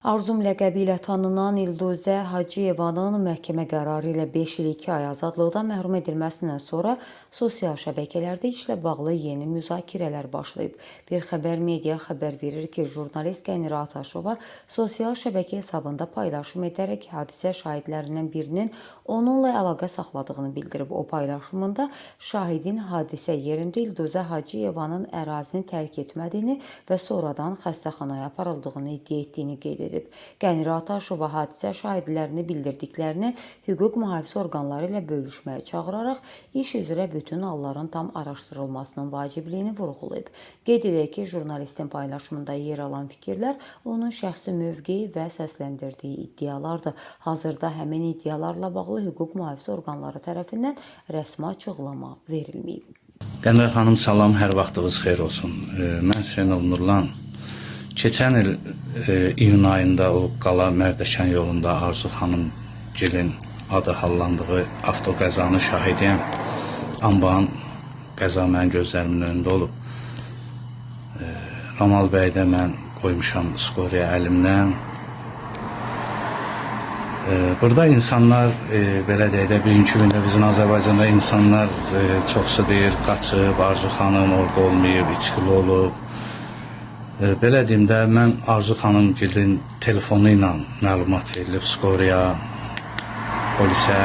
Arzum ləqəbi ilə tanınan İlduzə Hacıyevanın məhkəmə qərarı ilə 5 il 2 ay azadlıqdan məhrum edilməsindən sonra sosial şəbəkələrdə işlə bağlı yeni müzakirələr başlayıb. Bir xəbər media xəbər verir ki, jurnalist Qənirə Ataşova sosial şəbəkə hesabında paylaşım edərək hadisə şahidlərindən birinin onunla əlaqə saxladığını bildirib. O paylaşımında şahidin hadisə yerində İlduzə Hacıyevanın ərazini tərk etmədiyini və sonradan xəstəxanaya aparıldığını iddia etdiyini qeyd edib. Qənirə Ataşova hadisə şahidlərini bildirdiklərini hüquq mühafizə orqanları ilə bölüşməyə çağıraraq iş üzrə bütün halların tam araşdırılmasının vacibliyini vurğulayıb. Qeyd edək ki, jurnalistin paylaşımında yer alan fikirlər onun şəxsi mövqeyi və səsləndirdiyi iddialardır. Hazırda həmin iddialarla bağlı hüquq mühafizə orqanları tərəfindən rəsmi açıqlama verilməyib. Qənirə xanım, salam, hər vaxtınız xeyir olsun. Mən Hüseynov Nurlan. Keçən il iyun ayında o Qala Mərdəkan yolunda Arzu xanım Gilin adı hallandığı avtoqəzanın şahidiyəm. Amban qəza mənim gözlərimin önündə olub. Ramal bəydə mən qoymuşam skoriya əlimdən. Burada insanlar, belə deyək də, birinci gündə bizim Azərbaycanda insanlar çoxsu deyir, qaçıb, Arzu xanım orada olmayıb, içkili olub. Belə deyim də, mən Arzu xanım Gilin telefonu ilə məlumat verilib skoriya, polisə.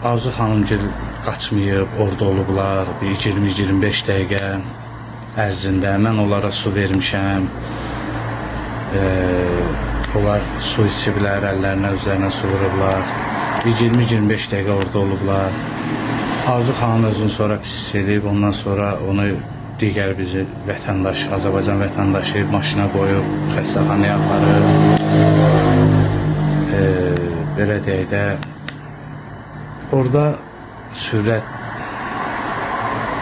Arzu xanım Gil qaçmayıb, orada olublar, bir 20-25 dəqiqə ərzində. Mən onlara su vermişəm. Onlar su içiblər, əllərinə, üzlərinə su vurublar. Bir 20-25 dəqiqə orada olublar. Arzu xanım özünü sonra pis edib, ondan sonra onu digər bizi vətəndaş, Azərbaycan vətəndaşı maşına qoyub, xəstəxanaya aparıb. Belə deyək də, orada sürət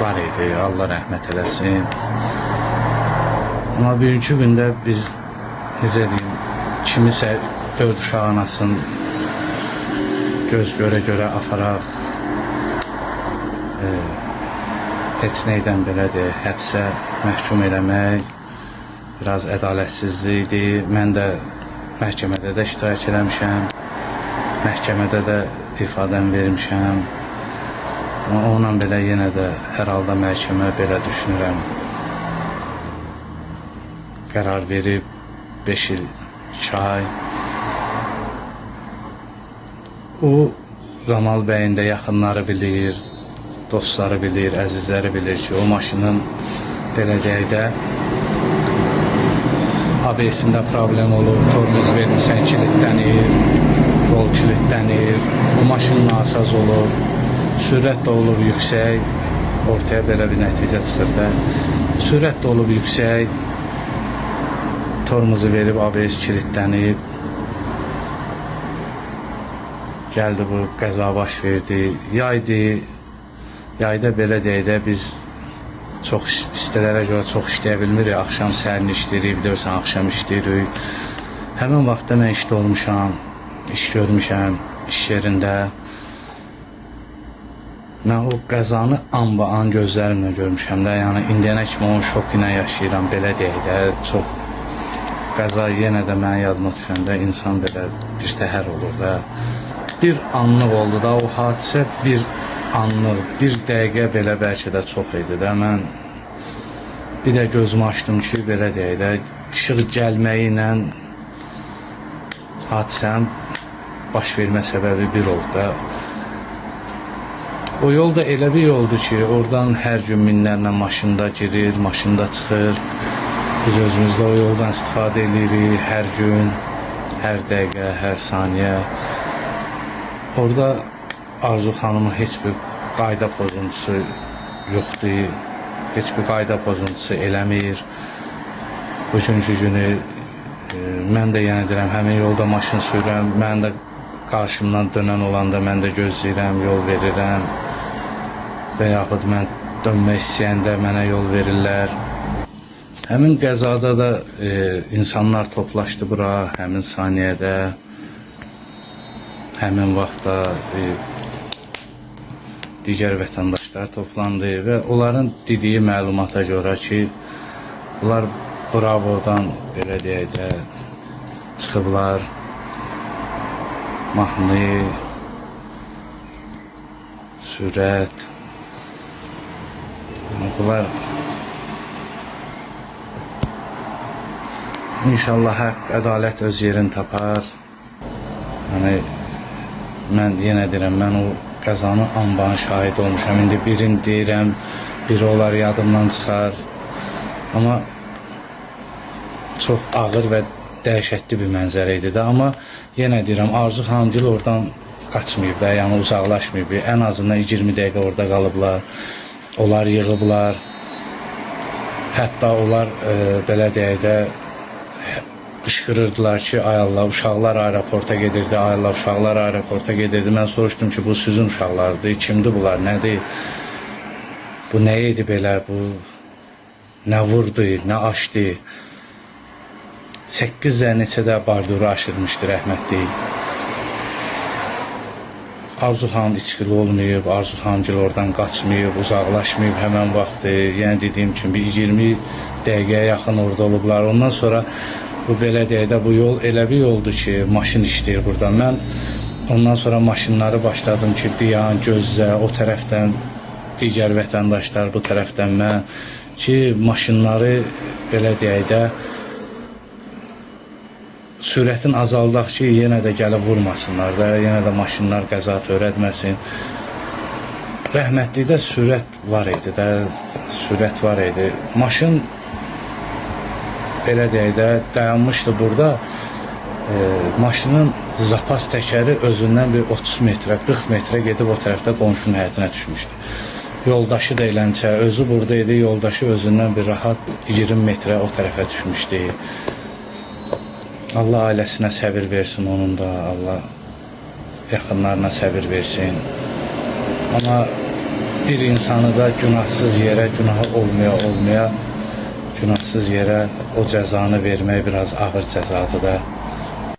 var idi, Allah rəhmət eləsin. Amma birinci gündə biz, necə deyim, kimisə 4 uşaq anasını göz görə-görə aparaq, heç neydən belədir, həbsə məhkum eləmək biraz ədalətsizlikdir. Mən də məhkəmədə də iştirak eləmişəm, məhkəmədə də ifadəm vermişəm. Amma onunla belə yenə də hər halda məhkəmə belə düşünürəm. Qərar verib 5 il 2 ay. O, Ramal bəyin də yaxınları bilir, dostları bilir, əzizləri bilir ki, o maşının belə deyək də ABS-ində problem olur, tormoz vermirsən kilitlənir, yol kilitlənir, o maşın nasaz olur, sürət də olur yüksək, ortaya belə bir nəticə çıxır da, sürət də olub yüksək, tormozu verib ABS kilitlənib, gəldi bu qəza baş verdi, yayda belə deyək də biz çox istələrə görə çox işləyə bilmirik. Axşam səhərini işləyirik, bilirsən, axşam işləyirik. Həmin vaxtda mən işdə olmuşam, iş görmüşəm, iş yerində. Mən o qəzanı an gözlərimlə görmüşəm də, yəni indiyənə kimi onun şok ilə yaşayıram, belə deyək də, çox qəza yenə də mənim yadıma düşəndə insan belə bir təhər olur da. Bir anlıq oldu da, o hadisə bir anlıq, bir dəqiqə belə bəlkə də çox idi də. Mən bir də gözümü açdım ki, belə deyək də, işıq gəlməyi ilə hadisənin baş vermə səbəbi bir oldu da. O yol da elə bir yoldur ki, oradan hər gün minlərlə maşında girir, maşında çıxır. Biz özümüzdə o yoldan istifadə edirik hər gün, hər dəqiqə, hər saniyə. Orada Arzu xanımın heç bir qayda pozuntusu yoxdur, heç bir qayda pozuntusu eləmir. Bugünkü günü mən də yenə deyirəm, həmin yolda maşın sürürəm, mən də qarşımdan dönən olanda mən də gözləyirəm, yol verirəm və yaxud mən dönmək istəyəndə mənə yol verirlər. Həmin qəzada da insanlar toplaşdı bura, həmin saniyədə, həmin vaxtda digər vətəndaşlar toplandı və onların dediyi məlumata görə ki, bunlar Bravodan belə deyək də çıxıblar. Mahnı, sürət. Bunlar İnşallah haqq, ədalət öz yerini tapar. Yəni mən yenə deyirəm, mən o qəzanın anbanın şahid olmuşam. İndi birini deyirəm, biri olar yadımdan çıxar. Amma çox ağır və dəhşətli bir mənzərə idi də. Amma yenə deyirəm, Arzu xanımgil oradan qaçmayıb da, yəni uzaqlaşmayıb. Ən azından 20 dəqiqə orada qalıblar. Onlar yığıblar. Hətta onlar belə deyək də qışqırırdılar ki, ay Allah, uşaqlar aeroporta gedirdi, ay Allah, uşaqlar aeroporta gedirdi. Mən soruşdum ki, bu sizin uşaqlardır, kimdir bunlar, nədir? Bu nə idi belə, bu nə vurdu, nə açdı? 8 neçədə barduru aşırmışdı rəhmətli. Arzu xanım içkili olmayıb, Arzu xanımgil oradan qaçmayıb, uzaqlaşmayıb həmən vaxtı. Yəni dediyim kimi 20 dəqiqəyə yaxın orada olublar. Ondan sonra bu belə deyək də bu yol elə bir yoldur ki, maşın işləyir burada. Mən ondan sonra maşınları başladım ki, dayan, gözlə, o tərəfdən digər vətəndaşlar, bu tərəfdən mən ki, maşınları belə deyək də sürətin azaldaq ki, yenə də gəlib vurmasınlar da, yenə də maşınlar qəza törətməsin. Rəhmətlikdə sürət var idi də, sürət var idi. Maşın belə deyək də dayanmışdı burada. Maşının zapas təkəri özündən bir 30 metrə, 40 metrə gedib o tərəfdə qonşunun həyətinə düşmüşdü. Yoldaşı da eləncə, özü burada idi, yoldaşı özündən bir rahat 20 metrə o tərəfə düşmüşdü. Allah ailəsinə səbir versin onun da, Allah yaxınlarına səbir versin. Amma bir insanı da günahsız yerə, günahı olmaya, günahsız yerə o cəzanı vermək biraz ağır cəzadır da.